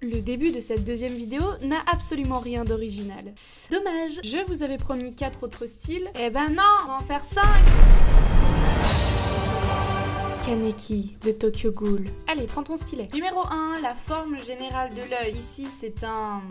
Le début de cette deuxième vidéo n'a absolument rien d'original. Dommage, je vous avais promis 4 autres styles. Eh ben non, on va en faire 5. Kaneki de Tokyo Ghoul. Allez, prends ton stylet. Numéro 1, la forme générale de l'œil. Ici, c'est un...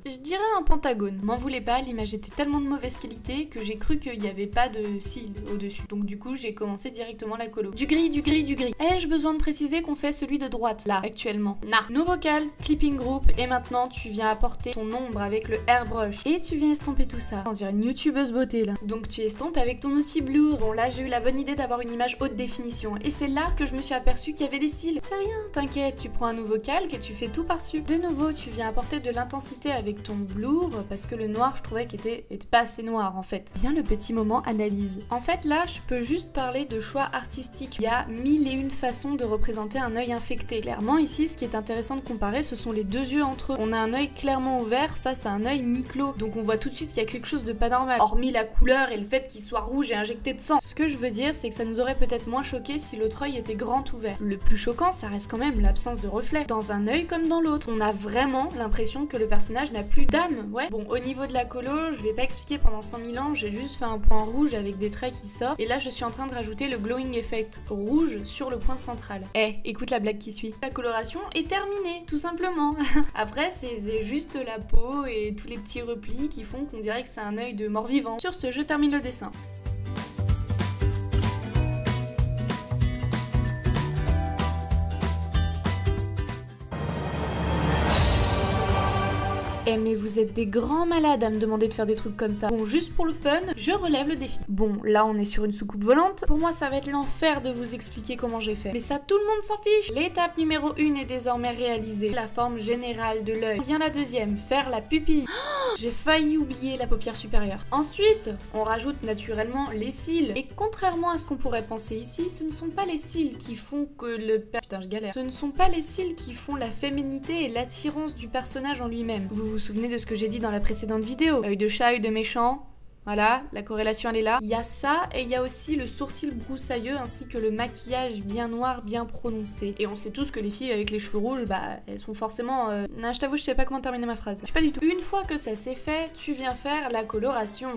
je dirais un pentagone. M'en voulez pas, l'image était tellement de mauvaise qualité que j'ai cru qu'il n'y avait pas de cils au-dessus. Donc du coup, j'ai commencé directement la colo. Du gris, du gris, du gris. Ai-je besoin de préciser qu'on fait celui de droite, là, actuellement? Nah. Nouveau cal, clipping group, et maintenant, tu viens apporter ton ombre avec le airbrush. Et tu viens estomper tout ça. On dirait une youtubeuse beauté, là. Donc tu estompes avec ton outil Blur. Bon, là, j'ai eu la bonne idée d'avoir une image haute définition. Et c'est là que je me suis aperçue qu'il y avait des cils. C'est rien, t'inquiète, tu prends un nouveau calque et tu fais tout par-dessus. De nouveau, tu viens apporter de l'intensité avec ton Blur, parce que le noir, je trouvais qu'il était pas assez noir, en fait. Bien le petit moment analyse. En fait, là, je peux juste parler de choix artistiques. Il y a 1001 façons de représenter un œil infecté. Clairement, ici, ce qui est intéressant de comparer, ce sont les deux yeux entre eux. On a un œil clairement ouvert face à un œil mi-clos. Donc on voit tout de suite qu'il y a quelque chose de pas normal. Hormis la couleur et le fait qu'il soit rouge et injecté de sang. Ce que je veux dire, c'est que ça nous aurait peut-être moins choqué si l'autre œil était grand ouvert. Le plus choquant, ça reste quand même l'absence de reflet. Dans un œil comme dans l'autre. On a vraiment l'impression que le personnage n'a plus d'âme. Ouais. Bon, au niveau de la colo, je vais pas expliquer pendant 100 000 ans, j'ai juste fait un point rouge avec des traits qui sortent. Et là, je suis en train de rajouter le glowing effect rouge sur le point central. Eh, écoute la blague qui suit. La coloration est terminée, tout simplement. Après, c'est juste la peau et tous les petits replis qui font qu'on dirait que c'est un œil de mort-vivant. Sur ce, je termine le dessin. Eh mais vous êtes des grands malades à me demander de faire des trucs comme ça. Bon, juste pour le fun, je relève le défi. Bon, là on est sur une soucoupe volante. Pour moi ça va être l'enfer de vous expliquer comment j'ai fait. Mais ça tout le monde s'en fiche. L'étape numéro 1 est désormais réalisée. La forme générale de l'œil. Vient la deuxième, faire la pupille. Oh, j'ai failli oublier la paupière supérieure. Ensuite, on rajoute naturellement les cils. Et contrairement à ce qu'on pourrait penser ici, ce ne sont pas les cils qui font que le... Putain, je galère. Ce ne sont pas les cils qui font la féminité et l'attirance du personnage en lui-même. Vous vous souvenez de ce que j'ai dit dans la précédente vidéo? Œil de chat, œil de méchant. Voilà, la corrélation elle est là. Il y a ça et il y a aussi le sourcil broussailleux ainsi que le maquillage bien noir, bien prononcé. Et on sait tous que les filles avec les cheveux rouges, bah elles sont forcément... Non, je t'avoue, je sais pas comment terminer ma phrase. Je sais pas du tout. Une fois que ça c'est fait, tu viens faire la coloration.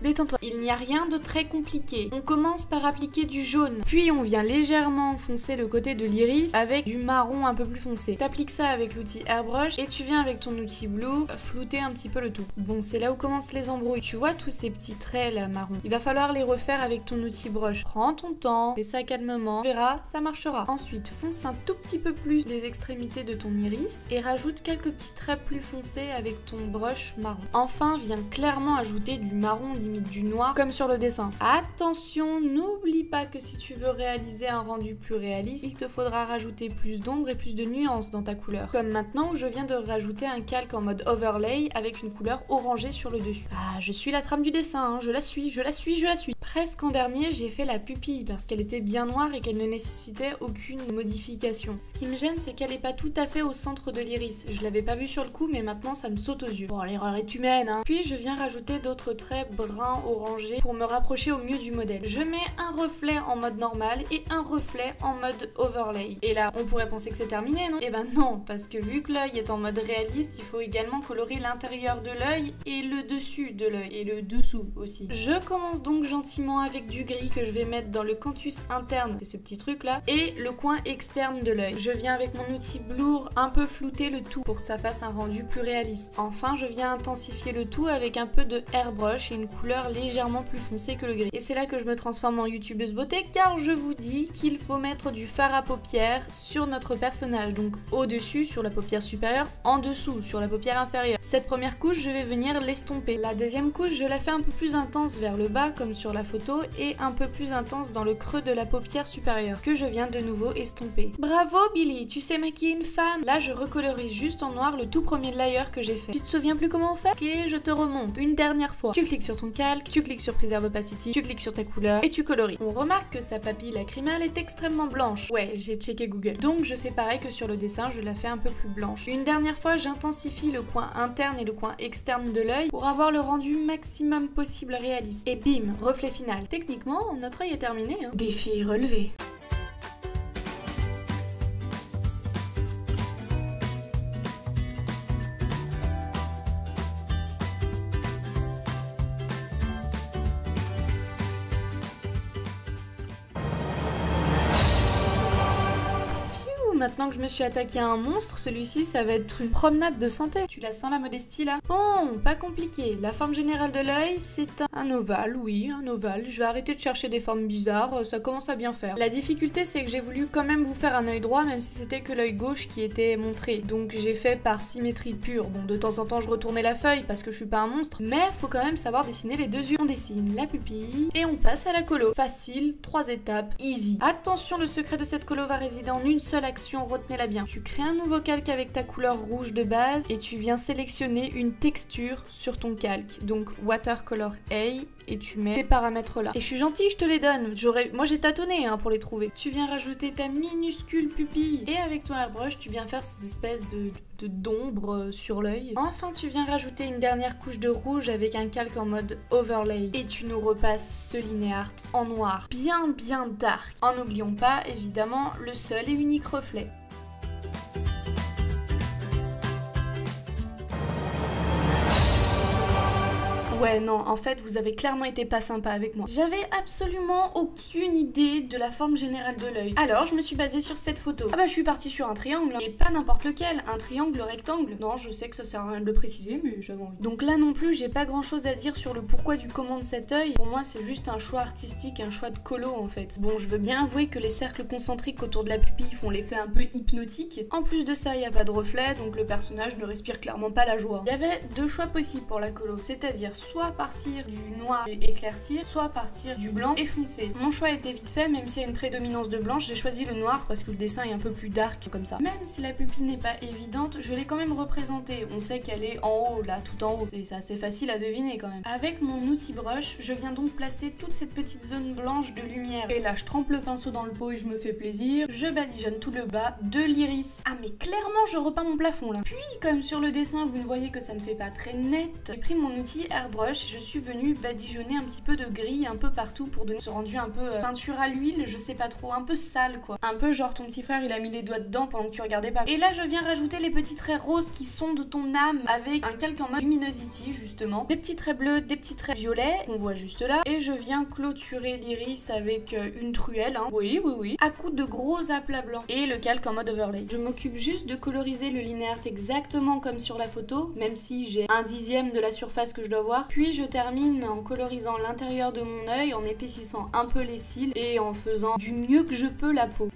Détends-toi. Il n'y a rien de très compliqué. On commence par appliquer du jaune. Puis on vient légèrement foncer le côté de l'iris avec du marron un peu plus foncé. T'appliques ça avec l'outil airbrush et tu viens avec ton outil Blue flouter un petit peu le tout. Bon, c'est là où commencent les embrouilles. Tu vois tous ces petits traits là marron. Il va falloir les refaire avec ton outil brush. Prends ton temps, fais ça calmement, tu verras, ça marchera. Ensuite, fonce un tout petit peu plus les extrémités de ton iris et rajoute quelques petits traits plus foncés avec ton brush marron. Enfin, viens clairement ajouter du marron, limite du noir, comme sur le dessin. Attention, n'oublie pas que si tu veux réaliser un rendu plus réaliste, il te faudra rajouter plus d'ombre et plus de nuances dans ta couleur. Comme maintenant où je viens de rajouter un calque en mode overlay avec une couleur orangée sur le dessus. Ah, je suis la trame du dessin, hein. Je la suis, je la suis, je la suis. Presque en dernier, j'ai fait la pupille parce qu'elle était bien noire et qu'elle ne nécessitait aucune modification. Ce qui me gêne, c'est qu'elle n'est pas tout à fait au centre de l'iris. Je l'avais pas vu sur le coup, mais maintenant ça me saute aux yeux. Bon, l'erreur est humaine, hein. Puis je viens rajouter d'autres traits bruns orangés pour me rapprocher au mieux du modèle. Je mets un reflet en mode normal et un reflet en mode overlay. Et là, on pourrait penser que c'est terminé, non? Eh ben non, parce que vu que l'œil est en mode réaliste, il faut également colorer l'intérieur de l'œil et le dessus de l'œil et le dessous aussi. Je commence donc gentiment avec du gris que je vais mettre dans le canthus interne, c'est ce petit truc là, et le coin externe de l'œil. Je viens avec mon outil Blur un peu flouter le tout pour que ça fasse un rendu plus réaliste. Enfin, je viens intensifier le tout avec un peu de airbrush et une couleur légèrement plus foncée que le gris. Et c'est là que je me transforme en youtubeuse beauté car je vous dis qu'il faut mettre du fard à paupières sur notre personnage, donc au-dessus sur la paupière supérieure, en dessous sur la paupière inférieure. Cette première couche, je vais venir l'estomper. La deuxième couche, je la fais un peu plus intense vers le bas comme sur la photo et un peu plus intense dans le creux de la paupière supérieure que je viens de nouveau estomper. Bravo Billy, tu sais maquiller une femme. Là je recolorise juste en noir le tout premier layer que j'ai fait. Tu te souviens plus comment on fait? Ok, je te remonte une dernière fois. Tu cliques sur ton calque, tu cliques sur Preserve Opacity, tu cliques sur ta couleur et tu coloris. On remarque que sa papille lacrymale est extrêmement blanche. Ouais, j'ai checké Google. Donc je fais pareil que sur le dessin, je la fais un peu plus blanche. Une dernière fois, j'intensifie le coin interne et le coin externe de l'œil pour avoir le rendu maximum possible réaliste. Et bim, reflet final. Techniquement, notre œil est terminé, hein. Défi relevé. maintenant que je me suis attaquée à un monstre, celui-ci ça va être une promenade de santé. Tu la sens la modestie là? Bon, pas compliqué. La forme générale de l'œil, c'est un ovale, oui, un ovale. Je vais arrêter de chercher des formes bizarres, ça commence à bien faire. La difficulté c'est que j'ai voulu quand même vous faire un œil droit, même si c'était que l'œil gauche qui était montré. Donc j'ai fait par symétrie pure. Bon, de temps en temps je retournais la feuille parce que je suis pas un monstre, mais faut quand même savoir dessiner les deux yeux. On dessine la pupille et on passe à la colo. Facile, 3 étapes, easy. Attention, le secret de cette colo va résider en une seule action, retenez-la bien. Tu crées un nouveau calque avec ta couleur rouge de base et tu viens sélectionner une texture sur ton calque. Donc Watercolor A et tu mets tes paramètres là. Et je suis gentille, je te les donne. Moi j'ai tâtonné hein, pour les trouver. Tu viens rajouter ta minuscule pupille et avec ton airbrush tu viens faire ces espèces d'ombre sur l'œil. Enfin tu viens rajouter une dernière couche de rouge avec un calque en mode overlay et tu nous repasses ce linéart en noir bien dark. En n'oublions pas évidemment le seul et unique reflet. Ouais, non, en fait, vous avez clairement été pas sympa avec moi. J'avais absolument aucune idée de la forme générale de l'œil. Alors, je me suis basée sur cette photo. Ah bah, je suis partie sur un triangle, et pas n'importe lequel, un triangle rectangle. Non, je sais que ça sert à rien de le préciser, mais j'avais envie. Donc là non plus, j'ai pas grand chose à dire sur le pourquoi du comment de cet œil. Pour moi, c'est juste un choix artistique, un choix de colo en fait. Bon, je veux bien avouer que les cercles concentriques autour de la pupille font l'effet un peu hypnotique. En plus de ça, il y a pas de reflet, donc le personnage ne respire clairement pas la joie. Il y avait deux choix possibles pour la colo, c'est-à-dire soit partir du noir et éclaircir, soit partir du blanc et foncé. Mon choix était vite fait, même s'il y a une prédominance de blanche, j'ai choisi le noir parce que le dessin est un peu plus dark comme ça. Même si la pupille n'est pas évidente, je l'ai quand même représentée. On sait qu'elle est en haut, là, tout en haut. C'est assez facile à deviner quand même. Avec mon outil brush, je viens donc placer toute cette petite zone blanche de lumière. Et là, je trempe le pinceau dans le pot et je me fais plaisir. Je badigeonne tout le bas de l'iris. Ah mais clairement, je repeins mon plafond là. Puis, comme sur le dessin, vous ne voyez que ça ne fait pas très net, j'ai pris mon outil airbrush et je suis venue badigeonner un petit peu de gris un peu partout pour donner ce rendu un peu peinture à l'huile, je sais pas trop, un peu sale quoi. Un peu genre ton petit frère il a mis les doigts dedans pendant que tu regardais pas. Et là je viens rajouter les petits traits roses qui sont de ton âme avec un calque en mode luminosity justement. Des petits traits bleus, des petits traits violets qu'on voit juste là. Et je viens clôturer l'iris avec une truelle, hein. Oui, à coups de gros aplats blancs. Et le calque en mode overlay. Je m'occupe juste de coloriser le linéaire exactement comme sur la photo, même si j'ai 1/10 de la surface que je dois voir. Puis je termine en colorisant l'intérieur de mon œil, en épaississant un peu les cils et en faisant du mieux que je peux la peau.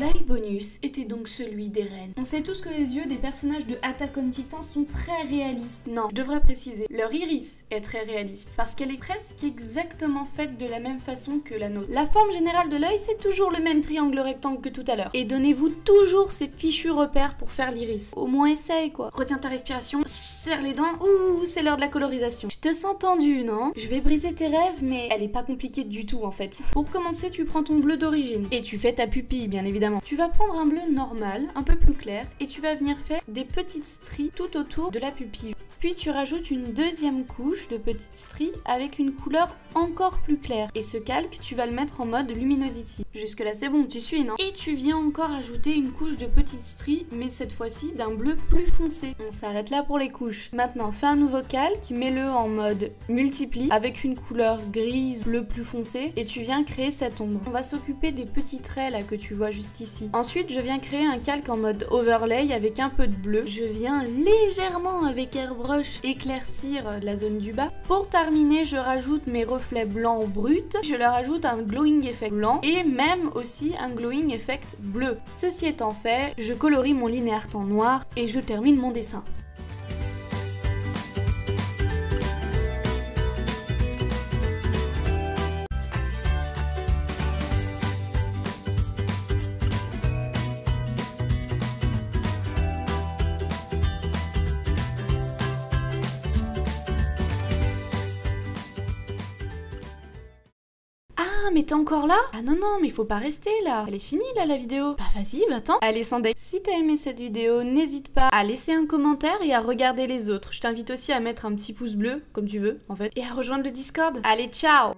L'œil bonus était donc celui des reines. On sait tous que les yeux des personnages de Attack on Titan sont très réalistes. Non, je devrais préciser, leur iris est très réaliste, parce qu'elle est presque exactement faite de la même façon que la nôtre. La forme générale de l'œil, c'est toujours le même triangle rectangle que tout à l'heure. Et donnez-vous toujours ces fichus repères pour faire l'iris. Au moins essaye quoi. Retiens ta respiration, serre les dents, ouh, c'est l'heure de la colorisation. Je te sens tendue, non? Je vais briser tes rêves, mais elle est pas compliquée du tout en fait. Pour commencer, tu prends ton bleu d'origine, et tu fais ta pupille bien évidemment. Tu vas prendre un bleu normal, un peu plus clair, et tu vas venir faire des petites stries tout autour de la pupille. Puis tu rajoutes une deuxième couche de petites stries avec une couleur encore plus claire. Et ce calque, tu vas le mettre en mode luminosity. Jusque là c'est bon, tu suis, non? Et tu viens encore ajouter une couche de petites stries, mais cette fois-ci d'un bleu plus foncé. On s'arrête là pour les couches. Maintenant, fais un nouveau calque, mets-le en mode multiplie avec une couleur grise, bleu plus foncé, et tu viens créer cette ombre. On va s'occuper des petits traits là que tu vois juste ici. Ensuite, je viens créer un calque en mode overlay avec un peu de bleu. Je viens légèrement avec airbrush éclaircir la zone du bas. Pour terminer, je rajoute mes reflets blancs bruts. Je leur ajoute un glowing effect blanc et même aussi un glowing effect bleu. Ceci étant fait, je colorie mon linéaire en noir et je termine mon dessin. Ah, mais t'es encore là? Ah non, mais il faut pas rester là. Elle est finie là la vidéo. Bah vas-y, va-t'en. Allez, Sandek, si t'as aimé cette vidéo, n'hésite pas à laisser un commentaire et à regarder les autres. Je t'invite aussi à mettre un petit pouce bleu, comme tu veux en fait, et à rejoindre le Discord. Allez, ciao!